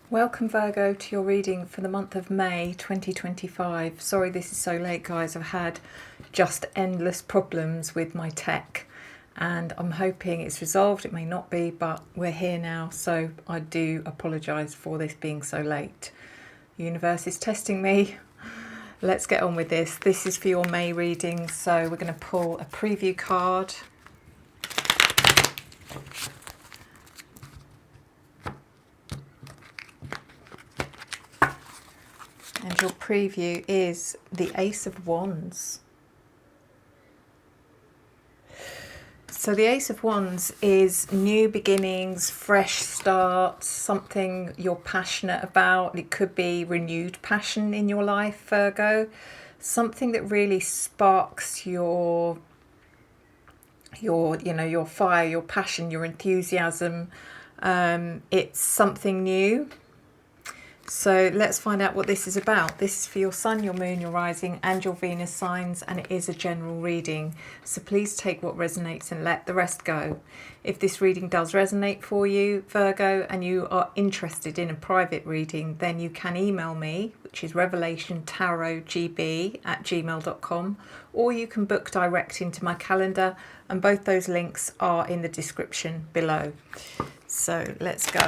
Welcome Virgo to your reading for the month of May 2025. Sorry this is so late guys, I've had just endless problems with my tech and I'm hoping it's resolved. It may not be, but we're here now, so I do apologise for this being so late. The universe is testing me. Let's get on with this. This is for your May reading, so we're going to pull a preview card. And your preview is the Ace of Wands. So the Ace of Wands is new beginnings, fresh starts, something you're passionate about. It could be renewed passion in your life, Virgo. Something that really sparks your fire, your passion, your enthusiasm. It's something new. So let's find out what this is about. This is for your Sun, your Moon, your Rising and your Venus signs, and it is a general reading. So please take what resonates and let the rest go. If this reading does resonate for you, Virgo, and you are interested in a private reading, then you can email me, which is revelationtarotgb@gmail.com, or you can book direct into my calendar, and both those links are in the description below. So let's go.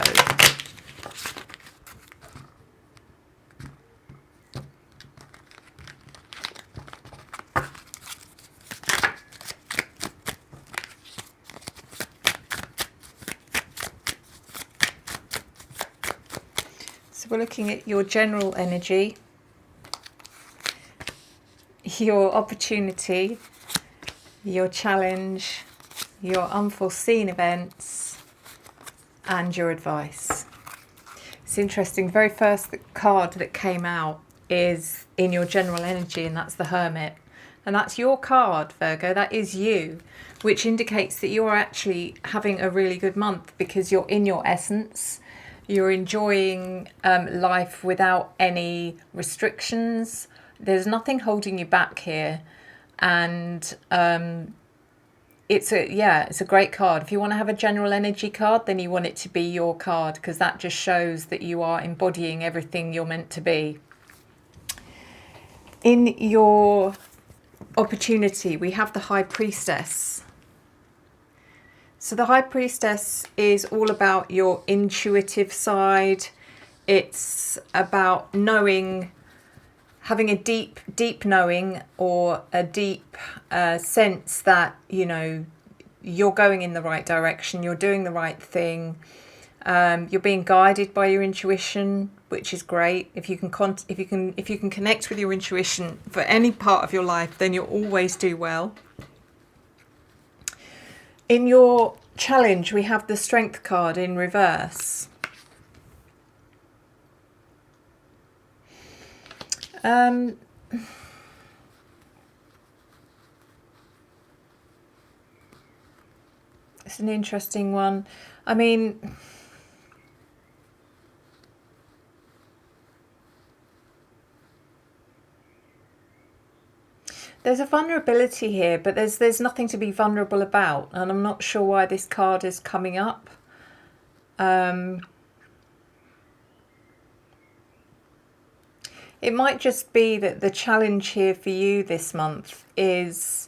So we're looking at your general energy, your opportunity, your challenge, your unforeseen events, and your advice. It's interesting, the very first card that came out is in your general energy, and that's the Hermit. And that's your card, Virgo, that is you, which indicates that you're actually having a really good month because you're in your essence. You're enjoying life without any restrictions. There's nothing holding you back here. And it's a great card. If you want to have a general energy card, then you want it to be your card, because that just shows that you are embodying everything you're meant to be. In your opportunity, we have the High Priestess. So the High Priestess is all about your intuitive side. It's about knowing, having a deep knowing, or a deep sense that, you know, you're going in the right direction, you're doing the right thing. You're being guided by your intuition, which is great. If you can connect with your intuition for any part of your life, then you'll always do well. In your challenge, we have the Strength card in reverse. It's an interesting one. I mean, there's a vulnerability here, but there's nothing to be vulnerable about, and I'm not sure why this card is coming up. It might just be that the challenge here for you this month is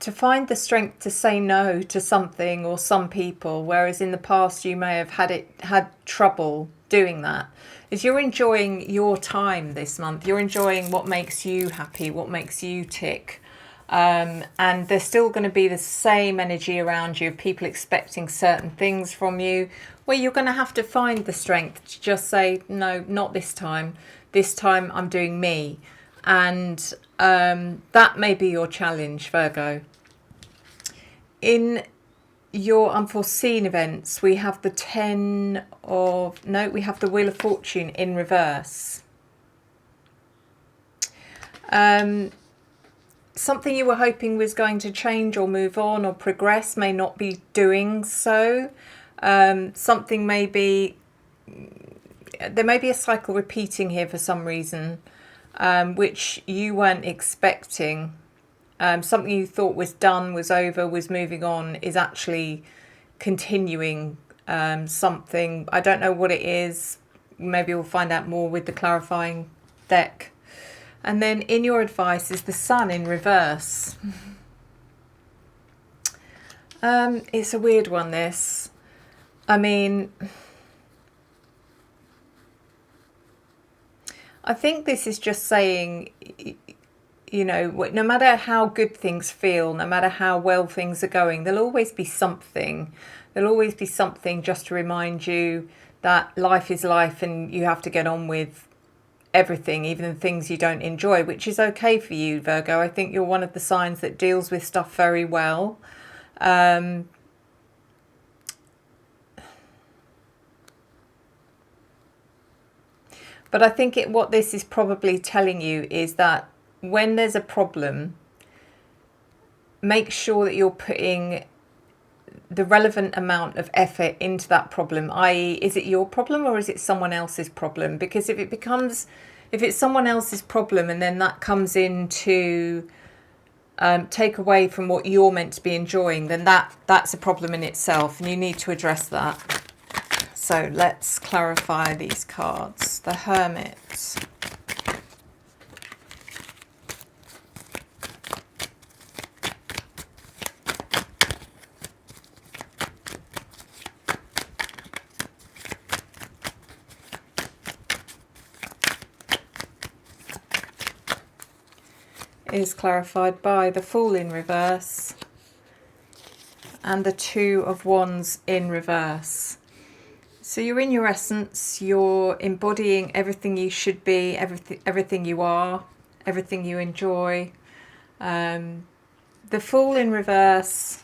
to find the strength to say no to something or some people, whereas in the past you may have had trouble doing that. Is you're enjoying your time this month. You're enjoying what makes you happy, what makes you tick. And there's still going to be the same energy around you of people expecting certain things from you, where you're going to have to find the strength to just say, no, not this time. This time I'm doing me. And that may be your challenge, Virgo. In your unforeseen events, we have the we have the Wheel of Fortune in reverse. Something you were hoping was going to change or move on or progress may not be doing so. Something may be, there may be a cycle repeating here for some reason, which you weren't expecting. Something you thought was done, was over, was moving on, is actually continuing something. I don't know what it is. Maybe we'll find out more with the clarifying deck. And then in your advice is the Sun in reverse. It's a weird one, this. I mean, I think this is just saying, you know, no matter how good things feel, no matter how well things are going, there'll always be something. There'll always be something just to remind you that life is life and you have to get on with everything, even the things you don't enjoy, which is okay for you, Virgo. I think you're one of the signs that deals with stuff very well. But I think what this is probably telling you is that when there's a problem, make sure that you're putting the relevant amount of effort into that problem, i.e. is it your problem or is it someone else's problem? Because if it's someone else's problem and then that comes in to take away from what you're meant to be enjoying, then that's a problem in itself and you need to address that. So let's clarify these cards. The Hermit. Is clarified by the Fool in reverse and the Two of Wands in reverse. So you're in your essence, you're embodying everything you should be, everything you are, everything you enjoy. The Fool in reverse,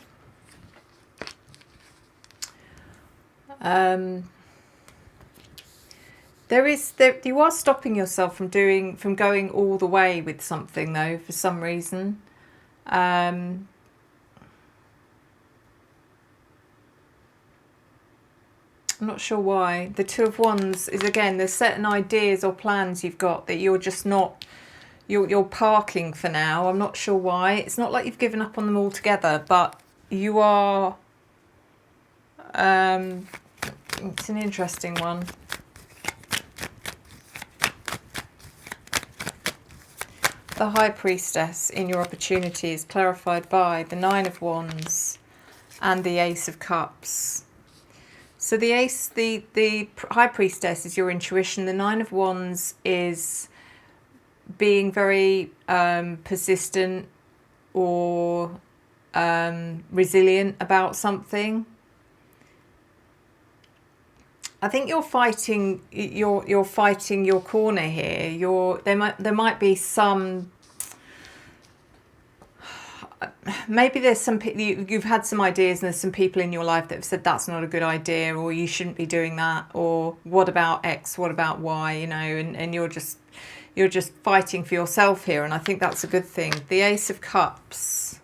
you are stopping yourself from going all the way with something, though, for some reason. I'm not sure why. The Two of Wands is, again, there's certain ideas or plans you've got that you're just not, you're parking for now. I'm not sure why. It's not like you've given up on them altogether, but you are, it's an interesting one. The High Priestess in your opportunity is clarified by the Nine of Wands and the Ace of Cups. So the High Priestess is your intuition. The Nine of Wands is being very persistent or resilient about something. I think you're fighting. You're fighting your corner here. There might be some. Maybe there's some. You've had some ideas, and there's some people in your life that have said that's not a good idea, or you shouldn't be doing that, or what about X? What about Y? You know, and you're just fighting for yourself here, and I think that's a good thing. The Ace of Cups.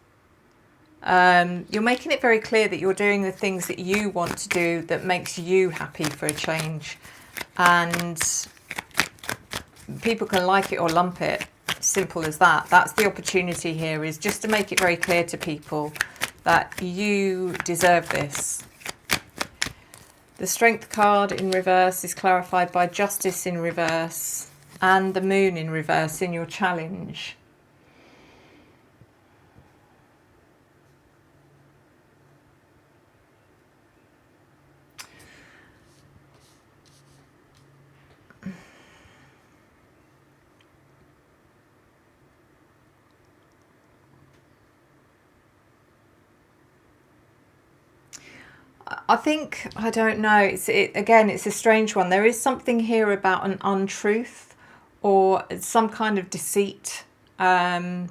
You're making it very clear that you're doing the things that you want to do that makes you happy for a change, and people can like it or lump it. Simple as that. That's the opportunity here, is just to make it very clear to people that you deserve this. The Strength card in reverse is clarified by Justice in reverse and the Moon in reverse in your challenge. I think, I don't know, again, it's a strange one. There is something here about an untruth or some kind of deceit. Maybe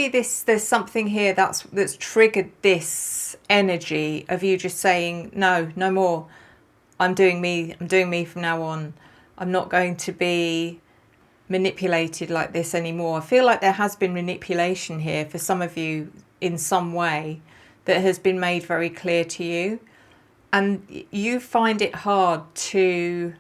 there's something here that's triggered this energy of you just saying, no more. I'm doing me from now on. I'm not going to be manipulated like this anymore. I feel like there has been manipulation here for some of you in some way that has been made very clear to you, and you find it hard to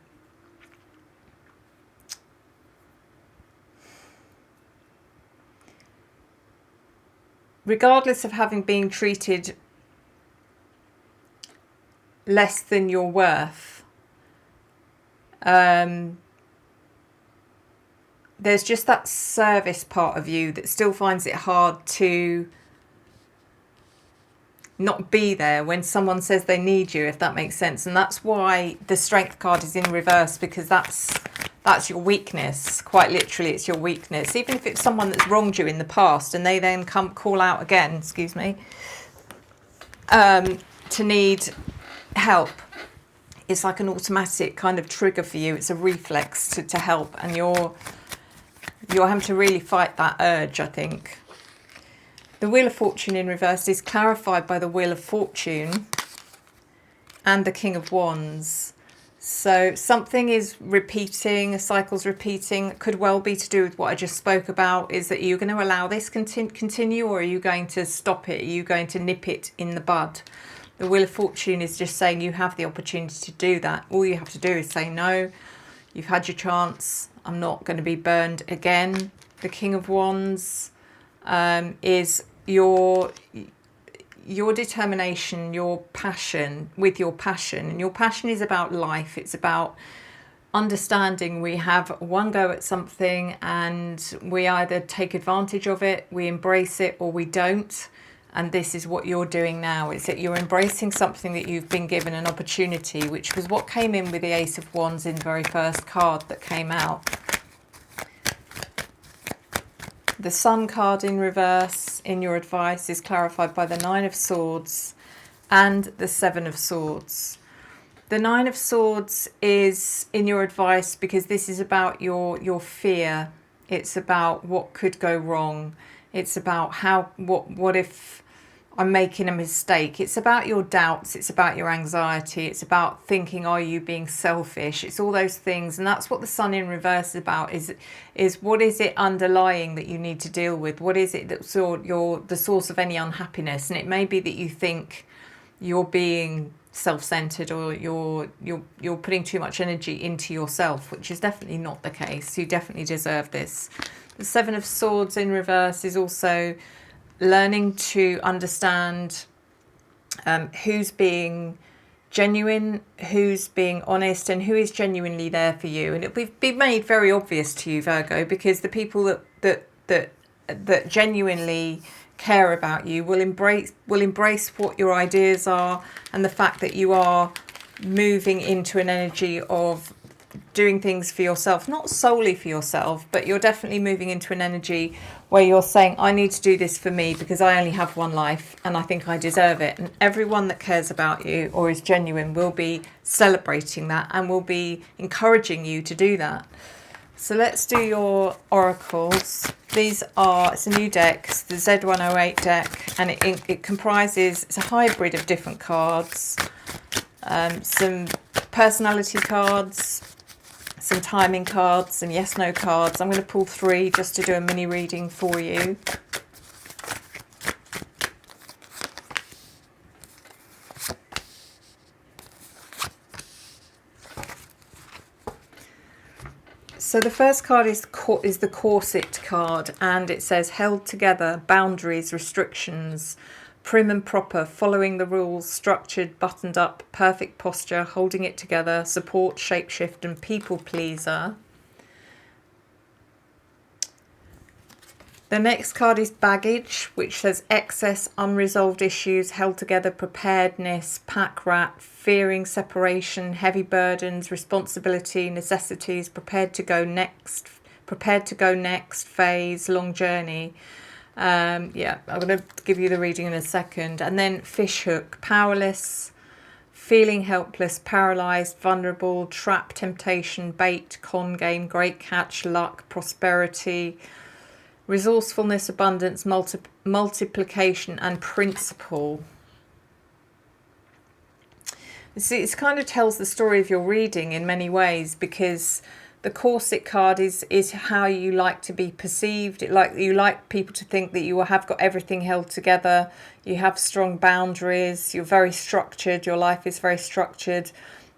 regardless of having been treated less than your worth. There's just that service part of you that still finds it hard to not be there when someone says they need you, if that makes sense. And that's why the Strength card is in reverse, because that's your weakness. Quite literally, it's your weakness. Even if it's someone that's wronged you in the past and they then call out again, excuse me, to need help, it's like an automatic kind of trigger for you. It's a reflex to help, and you're having to really fight that urge, I think. The Wheel of Fortune in reverse is clarified by the Wheel of Fortune and the King of Wands. So something is repeating, a cycle's repeating. It could well be to do with what I just spoke about. Is that you're going to allow this continue, or are you going to stop it? Are you going to nip it in the bud? The Wheel of Fortune is just saying you have the opportunity to do that. All you have to do is say no. You've had your chance. I'm not going to be burned again. The King of Wands is your determination, your passion, with your passion. And your passion is about life. It's about understanding we have one go at something and we either take advantage of it, we embrace it, or we don't. And this is what you're doing now, is that you're embracing something that you've been given an opportunity, which was what came in with the Ace of Wands in the very first card that came out. The Sun card in reverse in your advice is clarified by the Nine of Swords and the Seven of Swords. The Nine of Swords is in your advice because this is about your fear. It's about what could go wrong. It's about what if I'm making a mistake. It's about your doubts. It's about your anxiety. It's about thinking, are you being selfish? It's all those things. And that's what the Sun in reverse is about, is what is it underlying that you need to deal with? What is it that's the source of any unhappiness? And it may be that you think you're being self-centered, or you're putting too much energy into yourself, which is definitely not the case. You definitely deserve this. The Seven of Swords in reverse is also learning to understand who's being genuine, who's being honest, and who is genuinely there for you. And it'll be made very obvious to you, Virgo, because the people that genuinely care about you will embrace what your ideas are, and the fact that you are moving into an energy of doing things for yourself, not solely for yourself, but you're definitely moving into an energy where you're saying, I need to do this for me because I only have one life and I think I deserve it. And everyone that cares about you or is genuine will be celebrating that and will be encouraging you to do that. So let's do your oracles. It's a new deck, it's the Z108 deck, and it comprises, it's a hybrid of different cards, some personality cards, some timing cards, some yes/no cards. I'm going to pull 3 just to do a mini reading for you. So the first card is the corset card, and it says held together, boundaries, restrictions, prim and proper, following the rules, structured, buttoned up, perfect posture, holding it together, support, shapeshift, and people pleaser. The next card is baggage, which says excess, unresolved issues, held together, preparedness, pack rat, fearing separation, heavy burdens, responsibility, necessities, prepared to go next phase, long journey. Yeah, I'm going to give you the reading in a second. And then fish hook, powerless, feeling helpless, paralyzed, vulnerable, trap, temptation, bait, con game, great catch, luck, prosperity, resourcefulness, abundance, multiplication, and principle. See, it kind of tells the story of your reading in many ways, because the corset card is how you like to be perceived. You like people to think that you have got everything held together. You have strong boundaries. You're very structured. Your life is very structured.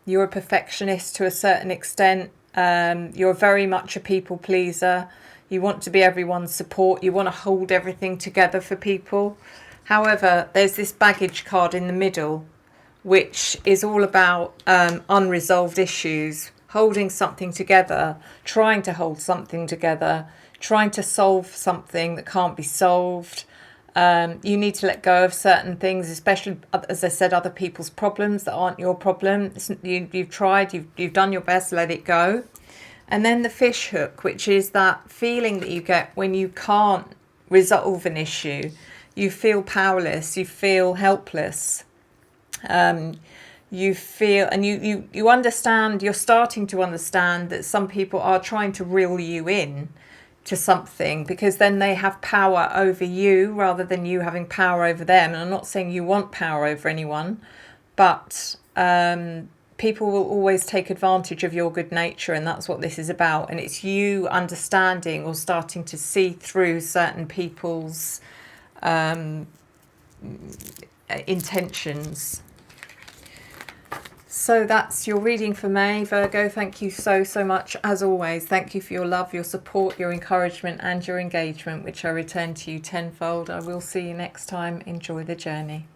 You're a perfectionist to a certain extent. You're very much a people pleaser. You want to be everyone's support. You want to hold everything together for people. However, there's this baggage card in the middle, which is all about unresolved issues, holding something together, trying to hold something together, trying to solve something that can't be solved. You need to let go of certain things, especially, as I said, other people's problems that aren't your problem. You've tried, you've done your best, let it go. And then the fish hook, which is that feeling that you get when you can't resolve an issue. You feel powerless, you feel helpless. You feel, and you understand, you're starting to understand that some people are trying to reel you in to something, because then they have power over you rather than you having power over them. And I'm not saying you want power over anyone, but people will always take advantage of your good nature, and that's what this is about. And it's you understanding or starting to see through certain people's intentions. So that's your reading for May, Virgo. Thank you so much, as always. Thank you for your love, your support, your encouragement and your engagement, which I return to you tenfold. I will see you next time. Enjoy the journey.